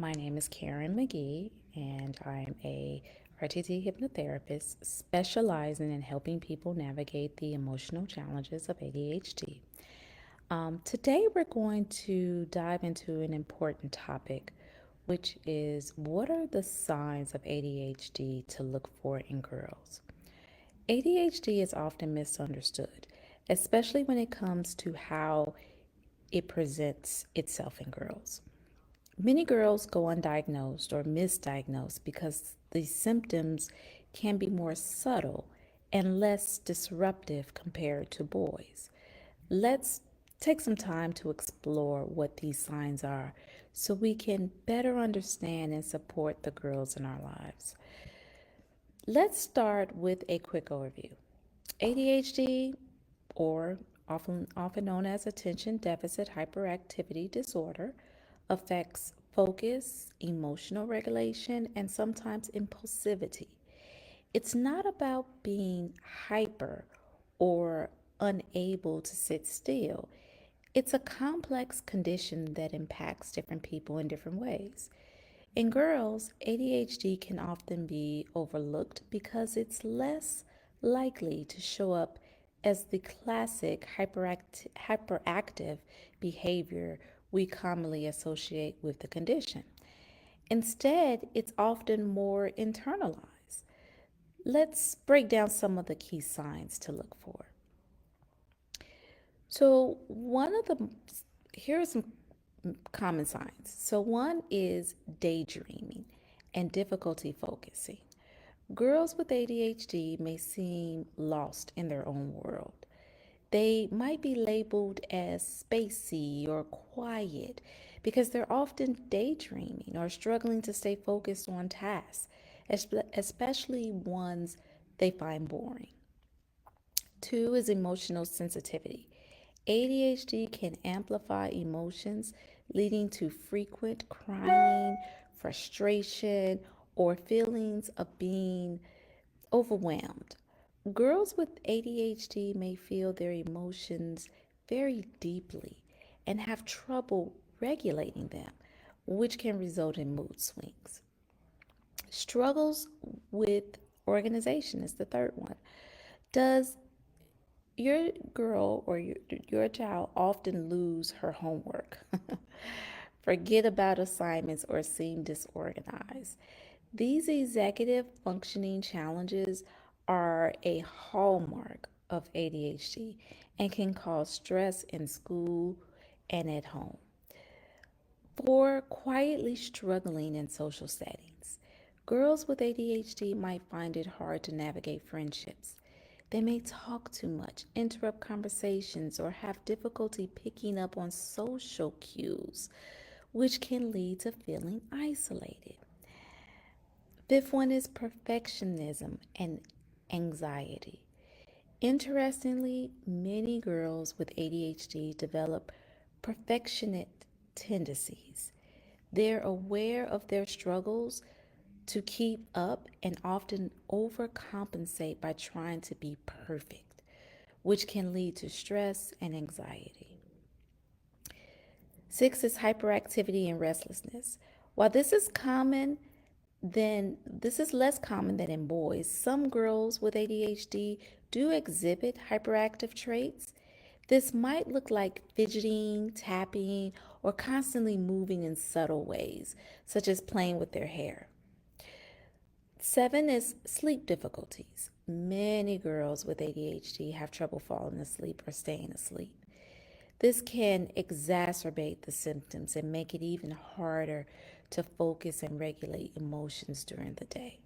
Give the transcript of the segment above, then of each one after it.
My name is Karen McGee, and I'm a RTT hypnotherapist specializing in helping people navigate the emotional challenges of ADHD. Today, we're going to dive into an important topic, which is what are the signs of ADHD to look for in girls? ADHD is often misunderstood, especially when it comes to how it presents itself in girls. Many girls go undiagnosed or misdiagnosed because the symptoms can be more subtle and less disruptive compared to boys. Let's take some time to explore what these signs are so we can better understand and support the girls in our lives. Let's start with a quick overview. ADHD, or often known as attention deficit hyperactivity disorder, affects focus, emotional regulation, and sometimes impulsivity. It's not about being hyper or unable to sit still. It's a complex condition that impacts different people in different ways. In girls, ADHD can often be overlooked because it's less likely to show up as the classic hyperactive behavior we commonly associate with the condition. Instead, it's often more internalized. Let's break down some of the key signs to look for. So, here are some common signs. So, one is daydreaming and difficulty focusing. Girls with ADHD may seem lost in their own world. They might be labeled as spacey or quiet because they're often daydreaming or struggling to stay focused on tasks, especially ones they find boring. Two is emotional sensitivity. ADHD can amplify emotions, leading to frequent crying, frustration, or feelings of being overwhelmed. Girls with ADHD may feel their emotions very deeply and have trouble regulating them, which can result in mood swings. Struggles with organization is the third one. Does your girl or your child often lose her homework, forget about assignments, or seem disorganized? These executive functioning challenges are a hallmark of ADHD and can cause stress in school and at home. For quietly struggling in social settings, girls with ADHD might find it hard to navigate friendships. They may talk too much, interrupt conversations, or have difficulty picking up on social cues, which can lead to feeling isolated. Fifth one is perfectionism and anxiety. Interestingly, many girls with ADHD develop perfectionist tendencies. They're aware of their struggles to keep up and often overcompensate by trying to be perfect, which can lead to stress and anxiety. Six is hyperactivity and restlessness. While this is less common than in boys. Some girls with ADHD do exhibit hyperactive traits. This might look like fidgeting, tapping, or constantly moving in subtle ways, such as playing with their hair. Seven is sleep difficulties. Many girls with ADHD have trouble falling asleep or staying asleep. This can exacerbate the symptoms and make it even harder to focus and regulate emotions during the day.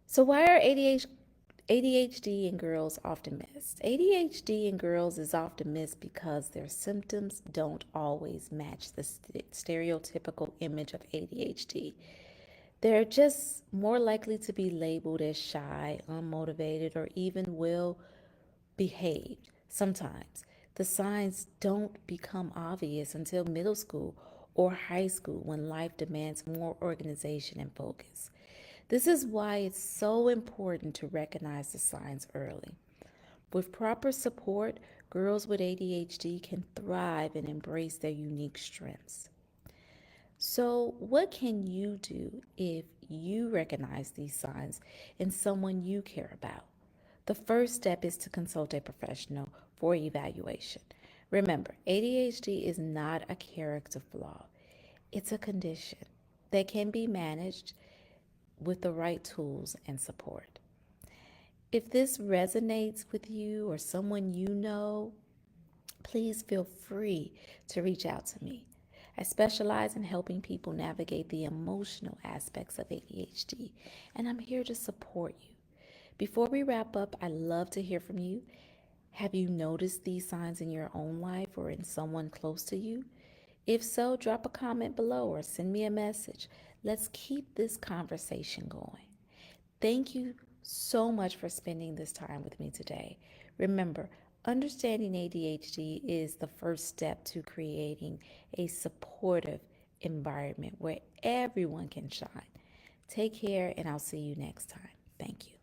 So, why are ADHD in girls often missed? ADHD in girls is often missed because their symptoms don't always match the stereotypical image of ADHD. They're just more likely to be labeled as shy, unmotivated, or even well behaved. Sometimes the signs don't become obvious until middle school or high school when life demands more organization and focus. This is why it's so important to recognize the signs early. With proper support, girls with ADHD can thrive and embrace their unique strengths. So, what can you do if you recognize these signs in someone you care about? The first step is to consult a professional for evaluation. Remember, ADHD is not a character flaw, it's a condition that can be managed with the right tools and support. If this resonates with you or someone you know, please feel free to reach out to me. I specialize in helping people navigate the emotional aspects of ADHD, and I'm here to support you. Before we wrap up, I'd love to hear from you. Have you noticed these signs in your own life or in someone close to you? If so, drop a comment below or send me a message. Let's keep this conversation going. Thank you so much for spending this time with me today. Remember, understanding ADHD is the first step to creating a supportive environment where everyone can shine. Take care, and I'll see you next time. Thank you.